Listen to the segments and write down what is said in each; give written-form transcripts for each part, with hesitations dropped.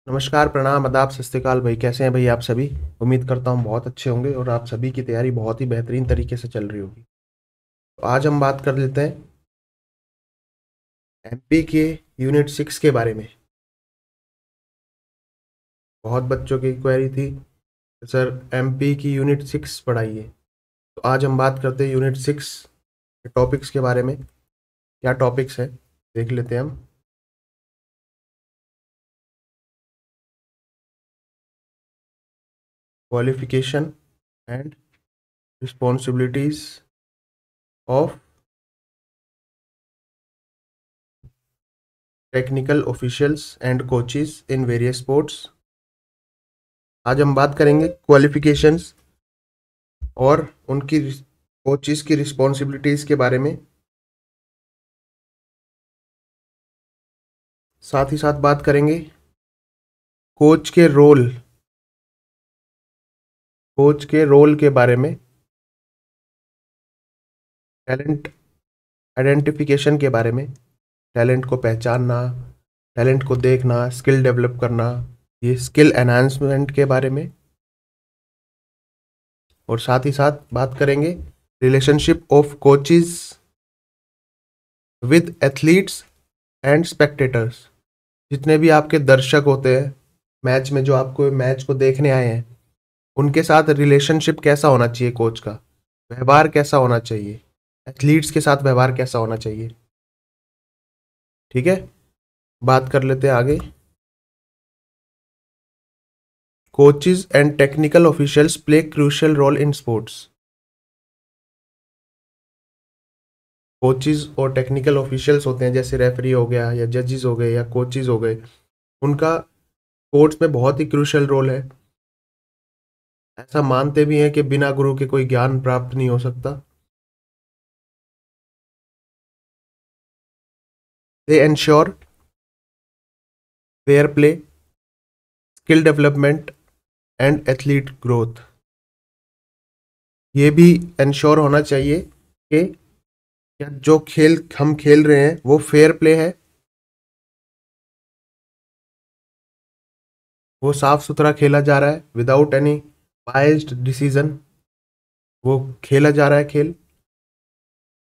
नमस्कार, प्रणाम, आदाब, सत श्री अकाल भाई। कैसे हैं भाई आप सभी? उम्मीद करता हूँ बहुत अच्छे होंगे और आप सभी की तैयारी बहुत ही बेहतरीन तरीके से चल रही होगी। तो आज हम बात कर लेते हैं एमपी के यूनिट 6 के बारे में। बहुत बच्चों की क्वेरी थी, सर एमपी की यूनिट 6 पढ़ाइए। तो आज हम बात करते हैं यूनिट 6 के टॉपिक्स के बारे में। क्या टॉपिक्स है देख लेते हैं हम। Qualification and responsibilities of technical officials and coaches in various sports. आज हम बात करेंगे क्वालिफिकेशंस और उनकी कोचेस की रिस्पॉन्सिबिलिटीज के बारे में। साथ ही साथ बात करेंगे कोच के रोल के बारे में, टैलेंट आइडेंटिफिकेशन के बारे में, टैलेंट को पहचानना, टैलेंट को देखना, स्किल डेवलप करना, ये स्किल एनहांसमेंट के बारे में। और साथ ही साथ बात करेंगे relationship of coaches with athletes and spectators. जितने भी आपके दर्शक होते हैं मैच में, जो आपको मैच को देखने आए हैं, उनके साथ रिलेशनशिप कैसा होना चाहिए, कोच का व्यवहार कैसा होना चाहिए, एथलीट्स के साथ व्यवहार कैसा होना चाहिए। ठीक है, बात कर लेते हैं आगे। Coaches and technical officials play crucial role in sports. Coaches और टेक्निकल ऑफिशियल्स होते हैं, जैसे रेफरी हो गया या जजेस हो गए या कोचेस हो गए, उनका स्पोर्ट्स में बहुत ही क्रूशियल रोल है। ऐसा मानते भी हैं कि बिना गुरु के कोई ज्ञान प्राप्त नहीं हो सकता। They ensure fair play, skill development and athlete growth. ये भी इंश्योर होना चाहिए कि क्या जो खेल हम खेल रहे हैं वो फेयर प्ले है, वो साफ सुथरा खेला जा रहा है, विदाउट एनी बाइज्ड डिसीजन वो खेला जा रहा है खेल।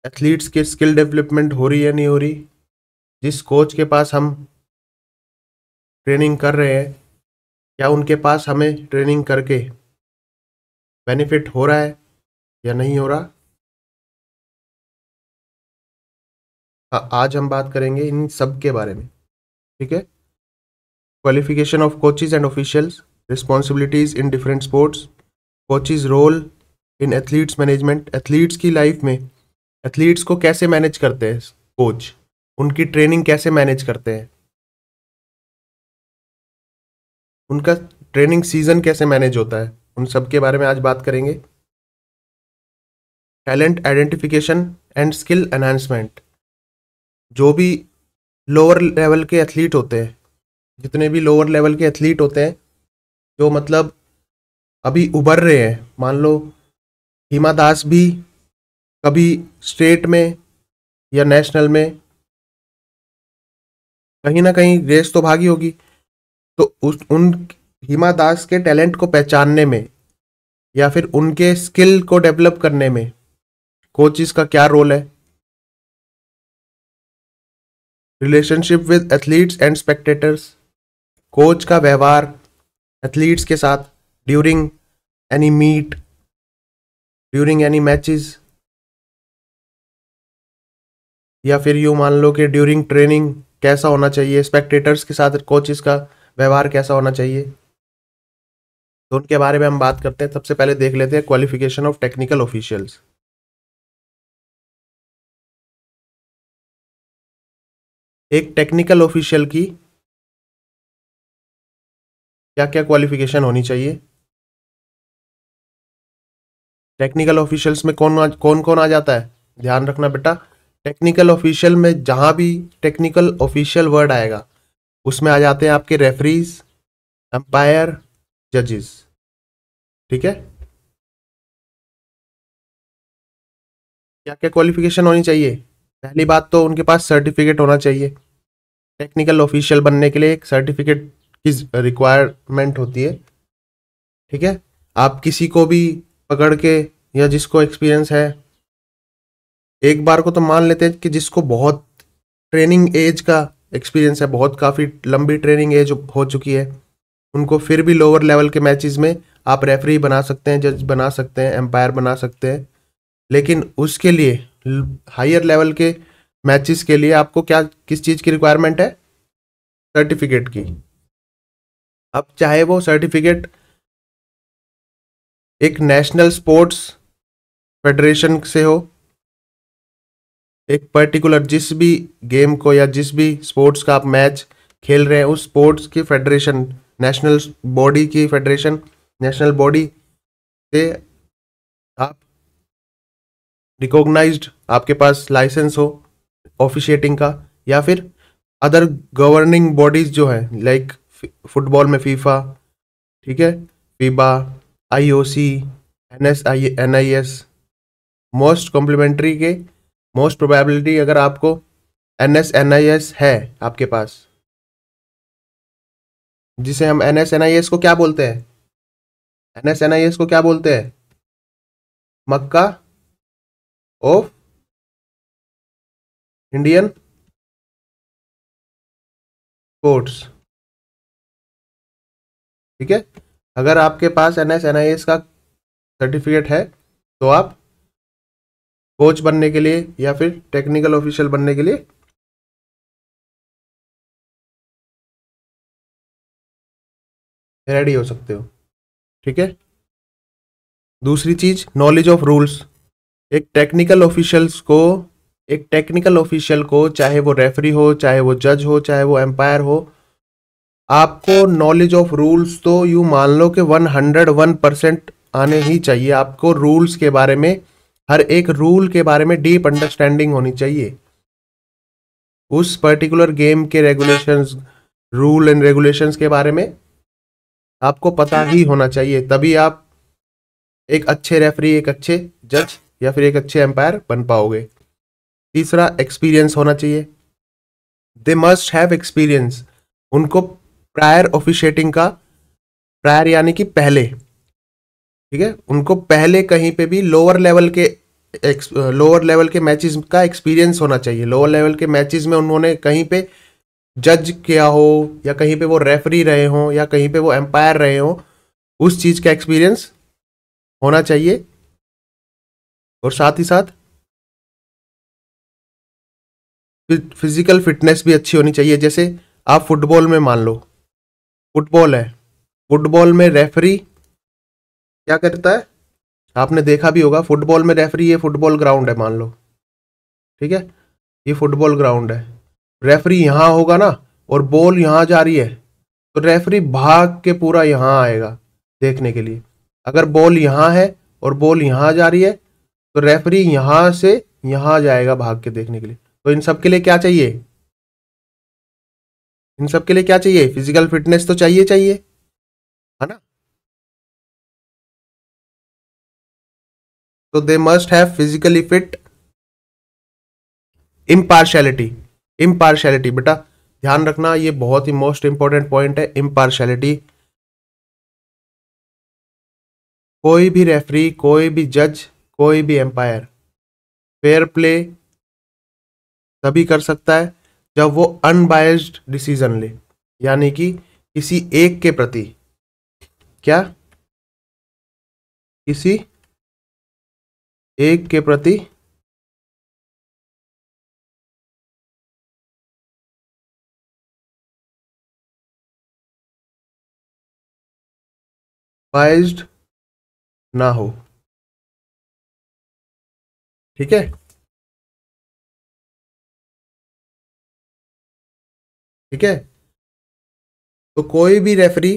एथलीट्स के स्किल डेवलपमेंट हो रही है नहीं हो रही, जिस कोच के पास हम ट्रेनिंग कर रहे हैं क्या उनके पास हमें ट्रेनिंग करके बेनिफिट हो रहा है या नहीं हो रहा। आज हम बात करेंगे इन सब के बारे में। ठीक है, qualification of coaches and officials, responsibilities in different sports, coaches role in athletes management. Athletes की लाइफ में एथलीट्स को कैसे मैनेज करते हैं कोच, उनकी ट्रेनिंग कैसे मैनेज करते हैं, उनका ट्रेनिंग सीजन कैसे मैनेज होता है, उन सब के बारे में आज बात करेंगे। Talent identification and skill enhancement. जो भी लोअर लेवल के एथलीट होते हैं, जितने भी लोअर लेवल के एथलीट होते हैं, जो मतलब अभी उभर रहे हैं, मान लो हिमा दास भी कभी स्टेट में या नेशनल में कहीं ना कहीं रेस तो भागी होगी, तो उन हिमा दास के टैलेंट को पहचानने में या फिर उनके स्किल को डेवलप करने में कोचेस का क्या रोल है। Relationship with athletes and spectators. Coach का व्यवहार एथलीट्स के साथ during any meet, during any matches, या फिर यूँ मान लो कि ड्यूरिंग ट्रेनिंग कैसा होना चाहिए। स्पेक्टेटर्स के साथ कोचेस का व्यवहार कैसा होना चाहिए, तो उनके बारे में हम बात करते हैं। सबसे पहले देख लेते हैं क्वालिफिकेशन ऑफ टेक्निकल ऑफिशियल्स। एक टेक्निकल ऑफिशियल की क्या क्या क्वालिफिकेशन होनी चाहिए। टेक्निकल ऑफिशियल्स में कौन कौन आ जाता है, ध्यान रखना बेटा। टेक्निकल ऑफिशियल में जहां भी टेक्निकल ऑफिशियल वर्ड आएगा उसमें आ जाते हैं आपके रेफरीज, अंपायर, जजेस। ठीक है, क्या क्या क्वालिफिकेशन होनी चाहिए। पहली बात तो उनके पास सर्टिफिकेट होना चाहिए। टेक्निकल ऑफिशियल बनने के लिए एक सर्टिफिकेट की रिक्वायरमेंट होती है। ठीक है, आप किसी को भी पकड़ के, या जिसको एक्सपीरियंस है, एक बार को तो मान लेते हैं कि जिसको बहुत ट्रेनिंग एज का एक्सपीरियंस है, बहुत काफ़ी लंबी ट्रेनिंग एज हो चुकी है, उनको फिर भी लोअर लेवल के मैचेस में आप रेफरी बना सकते हैं, जज बना सकते हैं, एम्पायर बना सकते हैं। लेकिन उसके लिए हायर लेवल के मैचेस के लिए आपको क्या, किस चीज़ की रिक्वायरमेंट है? सर्टिफिकेट की। अब चाहे वो सर्टिफिकेट एक नेशनल स्पोर्ट्स फेडरेशन से हो, एक पर्टिकुलर जिस भी गेम को या जिस भी स्पोर्ट्स का आप मैच खेल रहे हैं, उस स्पोर्ट्स की फेडरेशन, नेशनल बॉडी की फेडरेशन, नेशनल बॉडी से आप रिकॉग्नाइज्ड, आपके पास लाइसेंस हो ऑफिशिएटिंग का, या फिर अदर गवर्निंग बॉडीज जो है, लाइक फुटबॉल में फीफा, ठीक है, FIBA, IOC, NIS, most complimentary के मोस्ट प्रोबेबिलिटी अगर आपको एनएस है आपके पास, जिसे हम एनएस को क्या बोलते हैं? एनएस को क्या बोलते हैं? मक्का ऑफ इंडियन स्पोर्ट्स। ठीक है, अगर आपके पास एनएस का सर्टिफिकेट है तो आप कोच बनने के लिए या फिर टेक्निकल ऑफिशियल बनने के लिए रेडी हो सकते हो। ठीक है, दूसरी चीज, नॉलेज ऑफ रूल्स। एक टेक्निकल ऑफिशियल्स को एक टेक्निकल ऑफिशियल को, चाहे वो रेफरी हो, चाहे वो जज हो, चाहे वो एम्पायर हो, आपको नॉलेज ऑफ रूल्स तो यूं मान लो कि 101% आने ही चाहिए। आपको रूल्स के बारे में, हर एक रूल के बारे में डीप अंडरस्टैंडिंग होनी चाहिए। उस पर्टिकुलर गेम के रेगुलेशंस, रूल एंड रेगुलेशंस के बारे में आपको पता ही होना चाहिए, तभी आप एक अच्छे रेफरी, एक अच्छे जज या फिर एक अच्छे एम्पायर बन पाओगे। तीसरा, एक्सपीरियंस होना चाहिए। They must have experience. उनको प्रायर ऑफिशिएटिंग का, प्रायर यानी कि पहले, ठीक है, उनको पहले कहीं पे भी लोअर लेवल के मैचेस का एक्सपीरियंस होना चाहिए। लोअर लेवल के मैचेस में उन्होंने कहीं पे जज किया हो, या कहीं पे वो रेफरी रहे हो, या कहीं पे वो एम्पायर रहे हो, उस चीज का एक्सपीरियंस होना चाहिए। और साथ ही साथ फिजिकल फिटनेस भी अच्छी होनी चाहिए। जैसे आप फुटबॉल में मान लो, फुटबॉल है, फुटबॉल में रेफरी क्या करता है? आपने देखा भी होगा, फुटबॉल में रेफरी, ये फुटबॉल ग्राउंड है मान लो, ठीक है, ये फुटबॉल ग्राउंड है, रेफरी यहां होगा ना, और बॉल यहां जा रही है, तो रेफरी भाग के पूरा यहां आएगा देखने के लिए। अगर बॉल यहां है और बॉल यहां जा रही है, तो रेफरी यहां से यहां जाएगा भाग के देखने के लिए। तो इन सब के लिए क्या चाहिए? इन सब के लिए क्या चाहिए? फिजिकल फिटनेस तो चाहिए चाहिए, है ना? तो they must have physically fit. Impartiality, impartiality बेटा ध्यान रखना, ये बहुत ही मोस्ट इंपॉर्टेंट पॉइंट है, इम्पार्शियलिटी। कोई भी रेफरी, कोई भी जज, कोई भी एम्पायर फेयर प्ले तभी कर सकता है जब वो अनबायस्ड डिसीजन ले, यानी कि किसी एक के प्रति, क्या, किसी एक के प्रति बायस्ड ना हो। ठीक है, ठीक है, तो कोई भी रेफरी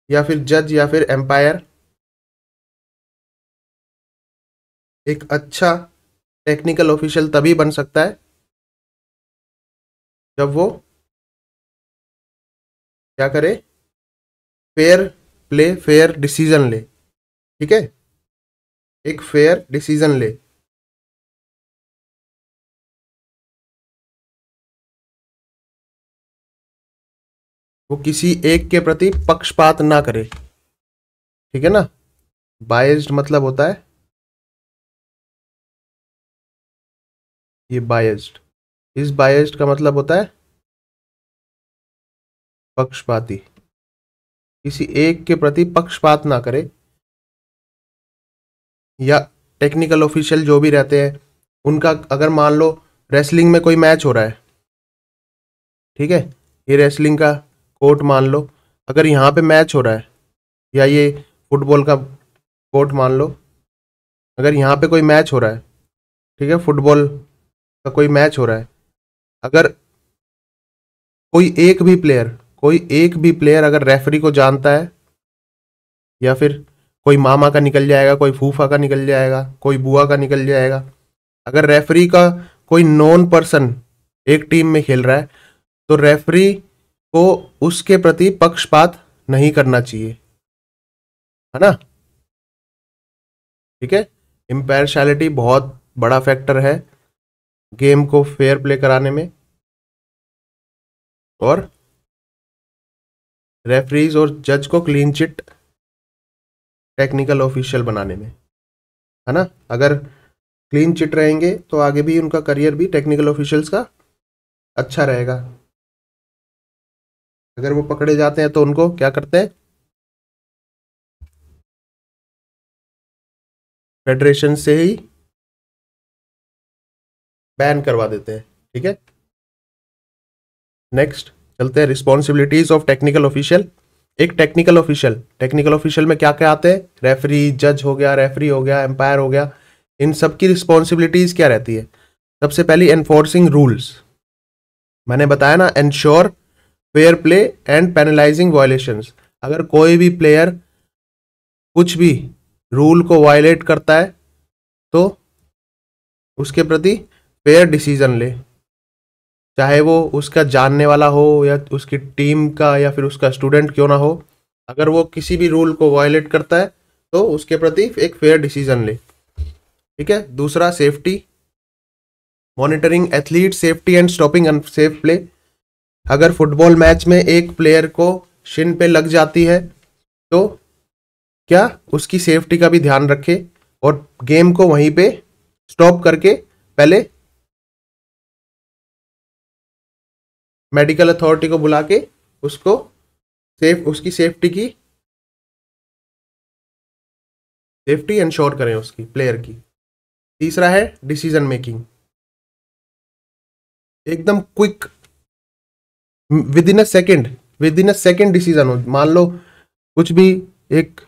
या फिर जज या फिर एम्पायर एक अच्छा टेक्निकल ऑफिशियल तभी बन सकता है जब वो क्या करे? फेयर प्ले, फेयर डिसीजन ले। ठीक है, एक फेयर डिसीजन ले। वो किसी एक के प्रति पक्षपात ना करे, ठीक है ना। बायस्ड मतलब होता है ये बायस्ड, इस बायस्ड का मतलब होता है पक्षपाती, किसी एक के प्रति पक्षपात ना करे। या टेक्निकल ऑफिशियल जो भी रहते हैं उनका, अगर मान लो रेसलिंग में कोई मैच हो रहा है, ठीक है, ये रेसलिंग का कोर्ट मान लो, अगर यहाँ पे मैच हो रहा है, या ये फुटबॉल का कोर्ट मान लो, अगर यहाँ पे कोई मैच हो रहा है, ठीक है, फुटबॉल का कोई मैच हो रहा है, अगर कोई एक भी प्लेयर अगर रेफरी को जानता है, या फिर कोई मामा का निकल जाएगा, कोई फूफा का निकल जाएगा, कोई बुआ का निकल जाएगा, अगर रेफरी का कोई नॉन पर्सन एक टीम में खेल रहा है, तो रेफरी को उसके प्रति पक्षपात नहीं करना चाहिए, है ना। ठीक है, इम्पार्शियलिटी बहुत बड़ा फैक्टर है गेम को फेयर प्ले कराने में, और रेफरीज और जज को क्लीन चिट टेक्निकल ऑफिशियल बनाने में, है ना। अगर क्लीन चिट रहेंगे तो आगे भी उनका करियर भी टेक्निकल ऑफिशियल्स का अच्छा रहेगा। अगर वो पकड़े जाते हैं तो उनको क्या करते हैं, फेडरेशन से ही बैन करवा देते हैं, ठीक है। नेक्स्ट चलते हैं, रिस्पॉन्सिबिलिटीज ऑफ टेक्निकल ऑफिशियल। एक टेक्निकल ऑफिशियल में क्या क्या आते हैं, रेफरी, जज हो गया, रेफरी हो गया, एम्पायर हो गया, इन सब की रिस्पॉन्सिबिलिटीज क्या रहती है। सबसे पहली, एनफोर्सिंग रूल्स, मैंने बताया ना, ensure fair play and penalizing violations. अगर कोई भी प्लेयर कुछ भी रूल को वायलेट करता है तो उसके प्रति फेयर डिसीजन ले, चाहे वो उसका जानने वाला हो या उसकी टीम का या फिर उसका स्टूडेंट क्यों ना हो। अगर वो किसी भी रूल को वायलेट करता है तो उसके प्रति एक फेयर डिसीजन ले, ठीक है। दूसरा, safety, monitoring athlete safety and stopping unsafe play. अगर फुटबॉल मैच में एक प्लेयर को शिन पे लग जाती है तो क्या उसकी सेफ्टी का भी ध्यान रखे और गेम को वहीं पे स्टॉप करके पहले मेडिकल अथॉरिटी को बुला के उसको उसकी सेफ्टी इंश्योर करें उसकी प्लेयर की। तीसरा है डिसीजन मेकिंग, एकदम quick, with in a second decision हो। मान लो कुछ भी, एक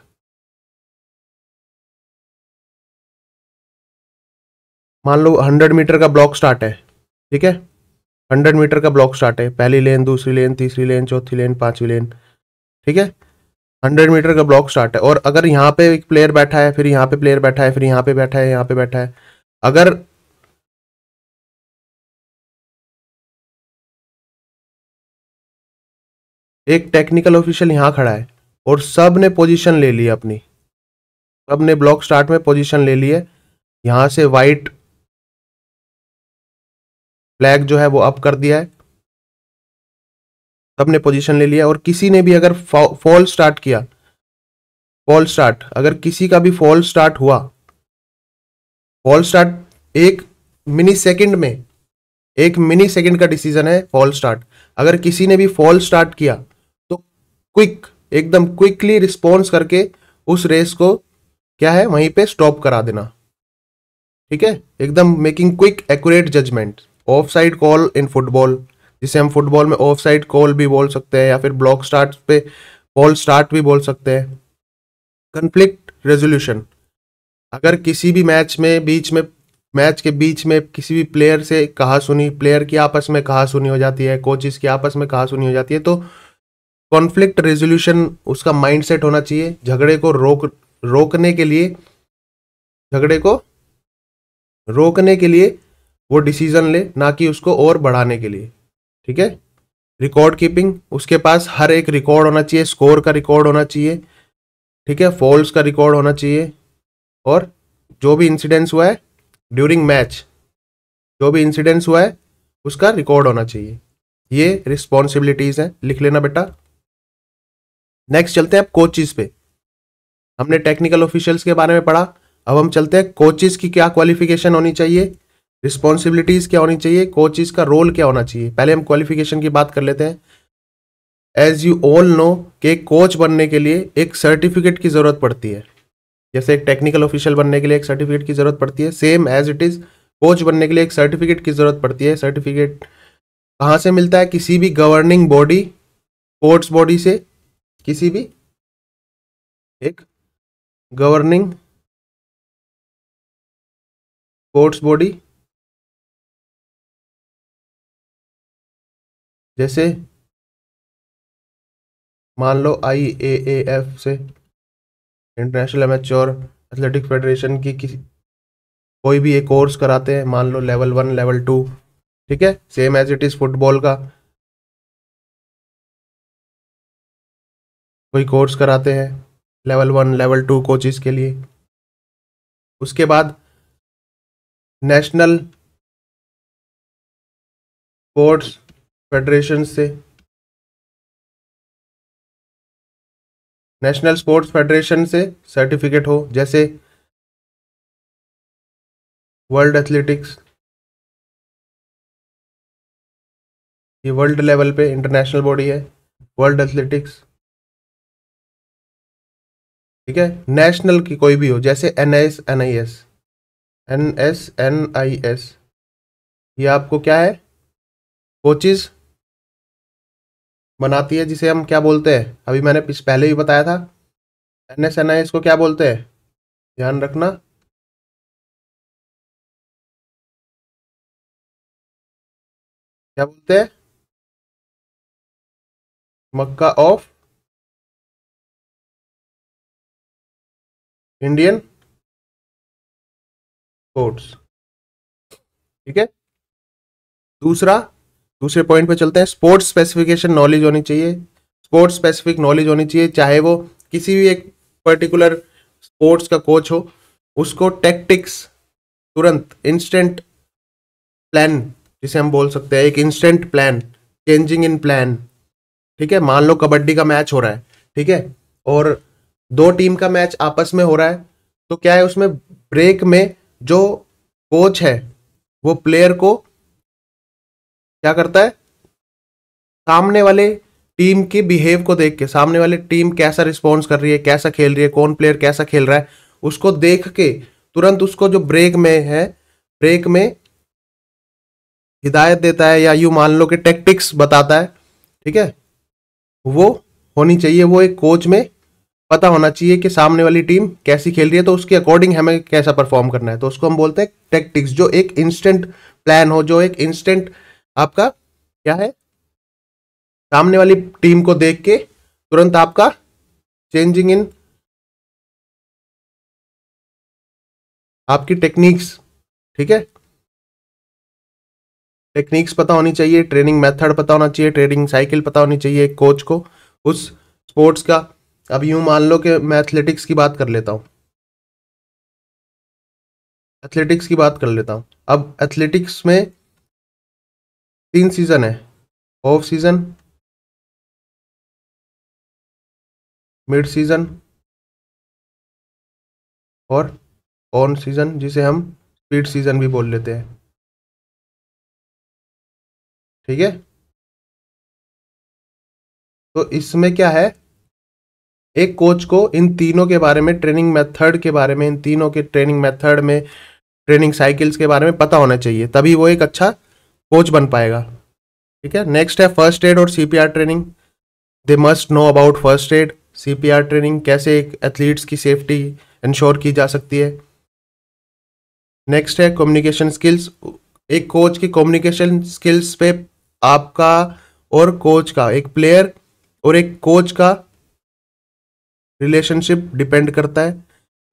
मान लो 100 मीटर का ब्लॉक स्टार्ट है, ठीक है, 100 मीटर का ब्लॉक स्टार्ट है, पहली लेन, दूसरी लेन, तीसरी लेन, चौथी लेन, पांचवी लेन, ठीक है, 100 मीटर का ब्लॉक स्टार्ट है। और अगर यहाँ पे एक प्लेयर बैठा है, फिर यहाँ पे प्लेयर बैठा है, फिर यहाँ पे बैठा है, यहाँ पे बैठा है, अगर एक टेक्निकल ऑफिशियल यहाँ खड़ा है और सब ने पोजीशन ले ली अपनी, सब ने ब्लॉक स्टार्ट में पोजीशन ले ली है, यहाँ से वाइट फ्लैग जो है वो अप कर दिया है, सबने पोजीशन ले लिया, और किसी ने भी अगर फॉल स्टार्ट किया, अगर किसी का भी फॉल स्टार्ट हुआ, फॉल स्टार्ट एक मिनी सेकंड का डिसीजन है फॉल स्टार्ट। अगर किसी ने भी फॉल स्टार्ट किया तो एकदम क्विकली रिस्पॉन्स करके उस रेस को क्या है वहीं पे स्टॉप करा देना, ठीक है, एकदम making quick accurate judgment. Offside call in football, जिसे हम फुटबॉल में ऑफ साइड कॉल भी बोल सकते हैं, या फिर ब्लॉक स्टार्ट पे फॉल स्टार्ट भी बोल सकते हैं। कन्फ्लिक्ट रेजोल्यूशन, अगर किसी भी मैच के बीच में किसी भी प्लेयर से प्लेयर की आपस में कहा सुनी हो जाती है, कोचेस की आपस में कहा सुनी हो जाती है, तो कॉन्फ्लिक्ट रेजोल्यूशन उसका माइंडसेट होना चाहिए, रोकने के लिए वो डिसीजन ले, ना कि उसको और बढ़ाने के लिए, ठीक है। रिकॉर्ड कीपिंग, उसके पास हर एक रिकॉर्ड होना चाहिए, स्कोर का रिकॉर्ड होना चाहिए, ठीक है, फॉल्स का रिकॉर्ड होना चाहिए, और जो भी इंसिडेंस हुआ है ड्यूरिंग मैच, उसका रिकॉर्ड होना चाहिए। ये रिस्पॉन्सिबिलिटीज हैं, लिख लेना बेटा। नेक्स्ट चलते हैं अब कोचेस पे। हमने टेक्निकल ऑफिशियल्स के बारे में पढ़ा, अब हम चलते हैं कोचेस की क्या क्वालिफिकेशन होनी चाहिए, रिस्पॉन्सिबिलिटीज क्या होनी चाहिए, कोचेस का रोल क्या होना चाहिए। पहले हम क्वालिफिकेशन की बात कर लेते हैं। एज यू ऑल नो कि कोच बनने के लिए एक सर्टिफिकेट की जरूरत पड़ती है। जैसे एक टेक्निकल ऑफिशियल बनने के लिए एक सर्टिफिकेट की जरूरत पड़ती है, same as it is coach बनने के लिए एक सर्टिफिकेट की जरूरत पड़ती है। सर्टिफिकेट कहाँ से मिलता है? किसी भी गवर्निंग बॉडी, स्पोर्ट्स बॉडी से, किसी भी एक गवर्निंग स्पोर्ट्स बॉडी, जैसे मान लो IAAF से, इंटरनेशनल एमेच्योर एथलेटिक फेडरेशन की किसी कोई भी एक कोर्स कराते हैं, मान लो लेवल 1 लेवल 2, ठीक है, same as it is football का कोई कोर्स कराते हैं लेवल 1 लेवल 2 कोचेस के लिए। उसके बाद नेशनल स्पोर्ट्स फेडरेशन से, नेशनल स्पोर्ट्स फेडरेशन से सर्टिफिकेट हो, जैसे वर्ल्ड एथलेटिक्स, ये वर्ल्ड लेवल पे इंटरनेशनल बॉडी है, वर्ल्ड एथलेटिक्स, ठीक है। नेशनल की कोई भी हो, जैसे NS NIS, ये आपको क्या है, कोचेस बनाती है, जिसे हम क्या बोलते हैं, अभी मैंने पहले ही बताया था। NS NIS को क्या बोलते हैं, ध्यान रखना, क्या बोलते हैं, मक्का ऑफ इंडियन स्पोर्ट्स, ठीक है। दूसरे पॉइंट पे चलते हैं। स्पोर्ट्स स्पेसिफिकेशन नॉलेज होनी चाहिए, स्पोर्ट्स स्पेसिफिक नॉलेज होनी चाहिए, चाहे वो किसी भी एक पर्टिकुलर स्पोर्ट्स का कोच हो, उसको टैक्टिक्स तुरंत इंस्टेंट प्लान, जिसे हम बोल सकते हैं एक instant plan, changing in plan, ठीक है। मान लो कबड्डी का मैच हो रहा है, ठीक है, और दो टीम का मैच आपस में हो रहा है, तो क्या है उसमें ब्रेक में जो कोच है वो प्लेयर को क्या करता है, सामने वाले टीम के बिहेव को देख के, सामने वाले टीम कैसा रिस्पॉन्स कर रही है, कैसा खेल रही है, कौन प्लेयर कैसा खेल रहा है, उसको देख के तुरंत उसको जो ब्रेक में है, ब्रेक में हिदायत देता है, या यूं मान लो कि टैक्टिक्स बताता है, ठीक है। वो होनी चाहिए, वो एक कोच में पता होना चाहिए कि सामने वाली टीम कैसी खेल रही है, तो उसके अकॉर्डिंग हमें कैसा परफॉर्म करना है, तो उसको हम बोलते हैं टैक्टिक्स, जो एक इंस्टेंट प्लान हो, जो एक इंस्टेंट आपका क्या है, सामने वाली टीम को देख के तुरंत आपका चेंजिंग इन आपकी टेक्निक्स, ठीक है, टेक्निक्स पता होनी चाहिए, ट्रेनिंग मेथड पता होना चाहिए, ट्रेनिंग साइकिल पता होनी चाहिए कोच को उस स्पोर्ट्स का। अब यूं मान लो कि मैं एथलेटिक्स की बात कर लेता हूं, एथलेटिक्स की बात कर लेता हूं। अब एथलेटिक्स में 3 सीजन है, ऑफ सीजन, मिड सीजन और ऑन सीजन, जिसे हम स्पीड सीजन भी बोल लेते हैं, ठीक है। तो इसमें क्या है, एक कोच को इन तीनों के बारे में, ट्रेनिंग मेथड के बारे में, इन तीनों के ट्रेनिंग मेथड में, ट्रेनिंग साइकिल्स के बारे में पता होना चाहिए, तभी वो एक अच्छा कोच बन पाएगा, ठीक है। नेक्स्ट है फर्स्ट एड और CPR training. They must know about first aid, CPR training, कैसे एक एथलीट्स की सेफ्टी इंश्योर की जा सकती है। नेक्स्ट है कम्युनिकेशन स्किल्स। एक कोच की कम्युनिकेशन स्किल्स पे आपका और कोच का, एक प्लेयर और एक कोच का रिलेशनशिप डिपेंड करता है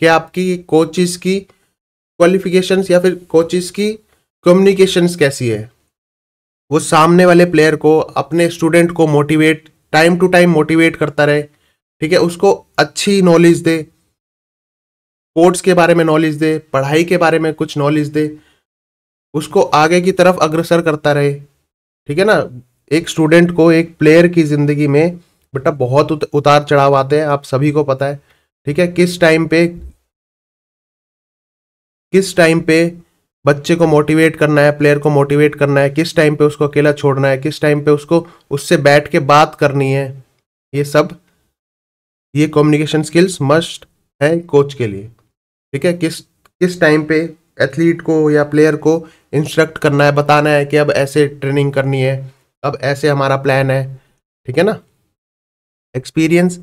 कि आपकी कोचेस की क्वालिफिकेशंस या फिर कोचेस की कम्युनिकेशंस कैसी है। वो सामने वाले प्लेयर को, अपने स्टूडेंट को motivate, time to time motivate करता रहे, ठीक है, उसको अच्छी नॉलेज दे, स्पोर्ट्स के बारे में नॉलेज दे, पढ़ाई के बारे में कुछ नॉलेज दे, उसको आगे की तरफ अग्रसर करता रहे, ठीक है ना। एक स्टूडेंट को एक प्लेयर की जिंदगी में बेटा बहुत उतार चढ़ाव आते हैं, आप सभी को पता है। ठीक है, किस टाइम पे बच्चे को मोटिवेट करना है, प्लेयर को मोटिवेट करना है, किस टाइम पे उसको अकेला छोड़ना है, किस टाइम पे उसको उससे बैठ के बात करनी है, ये कम्युनिकेशन स्किल्स मस्ट है कोच के लिए। ठीक है, किस किस टाइम पे एथलीट को या प्लेयर को इंस्ट्रक्ट करना है, बताना है कि अब ऐसे ट्रेनिंग करनी है, अब ऐसे हमारा प्लान है। ठीक है ना। एक्सपीरियंस,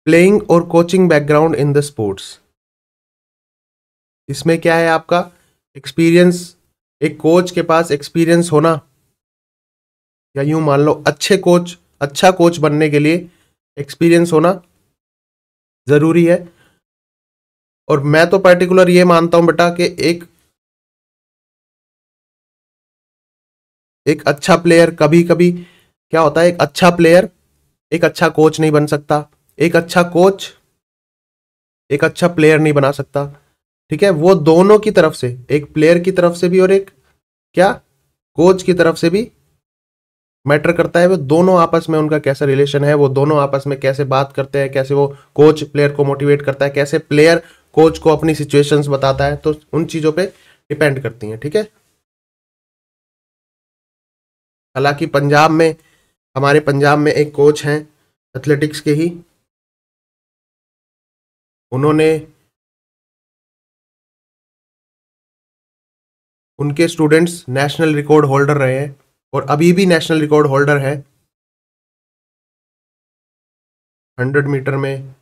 प्लेइंग और coaching background in the sports. इसमें क्या है आपका एक्सपीरियंस, एक कोच के पास एक्सपीरियंस होना, या यूं मान लो अच्छा कोच बनने के लिए एक्सपीरियंस होना जरूरी है। और मैं तो पर्टिकुलर ये मानता हूं बेटा कि एक अच्छा प्लेयर, कभी कभी क्या होता है, एक अच्छा प्लेयर एक अच्छा कोच नहीं बन सकता, एक अच्छा कोच एक अच्छा प्लेयर नहीं बना सकता। ठीक है, वो दोनों की तरफ से, एक प्लेयर की तरफ से भी और एक क्या कोच की तरफ से भी मैटर करता है। वो दोनों आपस में उनका कैसा रिलेशन है, वो दोनों आपस में कैसे बात करते हैं, कैसे वो कोच प्लेयर को मोटिवेट करता है, कैसे प्लेयर कोच को अपनी सिचुएशंस बताता है, तो उन चीजों पे डिपेंड करती हैं। ठीक है, हालांकि हमारे पंजाब में एक कोच हैं एथलेटिक्स के ही, उन्होंने उनके स्टूडेंट्स नेशनल रिकॉर्ड होल्डर रहे हैं और अभी भी नेशनल रिकॉर्ड होल्डर है 100 मीटर में,